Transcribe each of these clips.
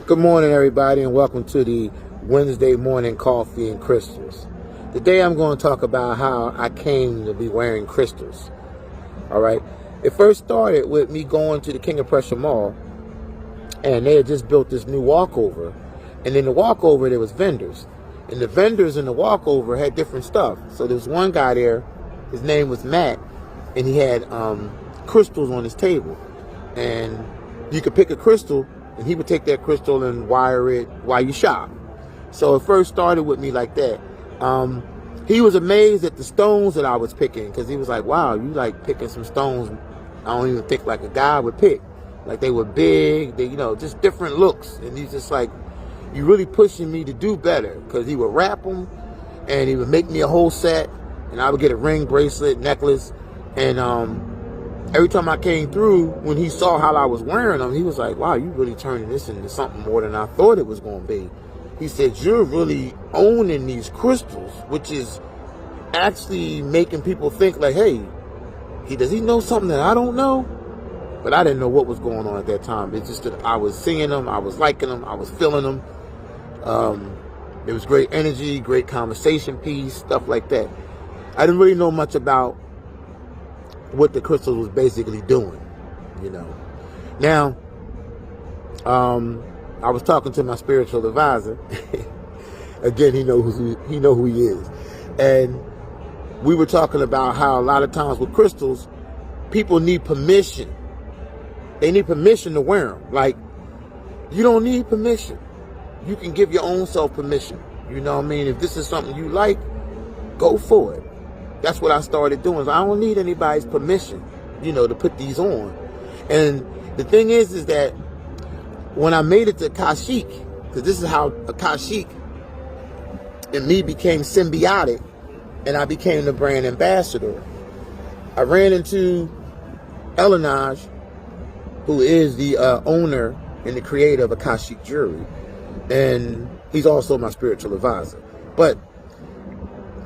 Good morning, everybody, and welcome to the Wednesday morning coffee and crystals. Today I'm going to talk about how I came to be wearing crystals. All right. It first started with me going to the King of Prussia Mall, and they had just built this new walkover. And in the walkover, there was vendors. And the vendors in the walkover had different stuff. So there was one guy there, his name was Matt, and he had crystals on his table. And you could pick a crystal, and he would take that crystal and wire it while you shop. So it first started with me like that. He was amazed at the stones that I was picking, because he was like, wow, you like picking some stones I don't even think like a guy would pick. Like, they were big, they, just different looks. And he's just like, you really pushing me to do better, because he would wrap them and he would make me a whole set, and I would get a ring, bracelet, necklace. And every time I came through, when he saw how I was wearing them, he was like, wow, you really turning this into something more than I thought it was going to be. He said, you're really owning these crystals, which is actually making people think like, hey, does he know something that I don't know? But I didn't know what was going on at that time. It's just that I was seeing them, I was liking them, I was feeling them. There was great energy, great conversation piece, stuff like that. I didn't really know much about what the crystals was basically doing, Now, I was talking to my spiritual advisor. Again, he know who he is. And we were talking about how a lot of times with crystals, people need permission. They need permission to wear them. Like, you don't need permission. You can give your own self permission. You know what I mean? If this is something you like, go for it. That's what I started doing. I don't need anybody's permission, to put these on. And the thing is that when I made it to Kashyyyk, because this is how Kashyyyk and me became symbiotic, and I became the brand ambassador. I ran into Elinaj, who is the owner and the creator of Akashic Jewelry, and he's also my spiritual advisor. But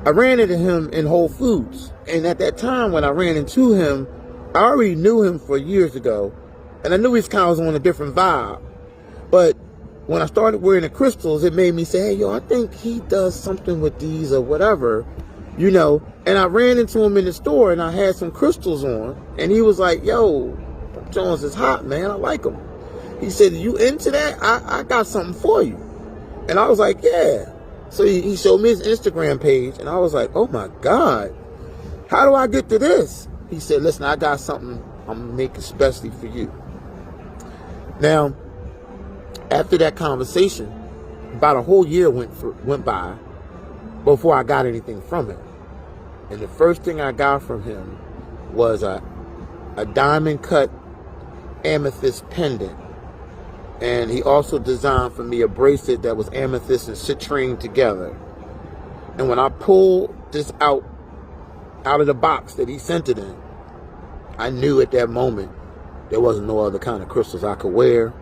I ran into him in Whole Foods, and at that time when I ran into him, I already knew him for years ago, and I knew he was on a different vibe. But when I started wearing the crystals, it made me say, hey, I think he does something with these or whatever, And I ran into him in the store, and I had some crystals on, and he was like, yo, Jones is hot, man. I like them. He said, you into that? I got something for you. And I was like, yeah. So he showed me his Instagram page, and I was like, oh my God, how do I get to this? He said, listen, I got something I'm going to make especially for you. Now, after that conversation, about a whole year went by before I got anything from him. And the first thing I got from him was a diamond cut amethyst pendant. And he also designed for me a bracelet that was amethyst and citrine together. And when I pulled this out of the box that he sent it in, I knew at that moment there wasn't no other kind of crystals I could wear,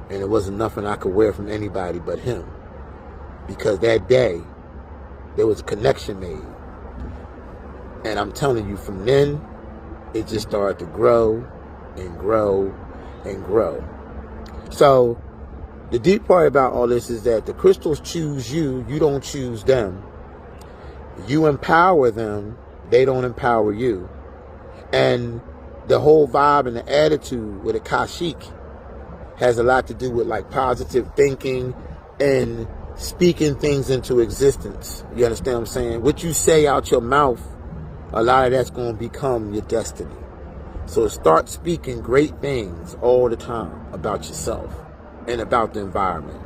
and there wasn't nothing I could wear from anybody but him. Because that day, there was a connection made. And I'm telling you, from then, it just started to grow and grow and grow. So the deep part about all this is that the crystals choose you. You don't choose them. You empower them. They don't empower you. And the whole vibe and the attitude with a Kashyyyk has a lot to do with like positive thinking and speaking things into existence. You understand what I'm saying? What you say out your mouth, a lot of that's going to become your destiny. So start speaking great things all the time about yourself and about the environment.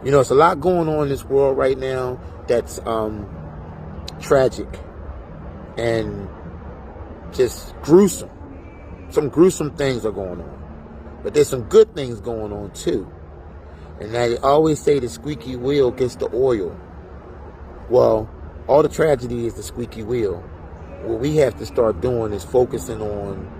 It's a lot going on in this world right now that's tragic and just gruesome. Some gruesome things are going on. But there's some good things going on too. And I always say the squeaky wheel gets the oil. Well, all the tragedy is the squeaky wheel. What we have to start doing is focusing on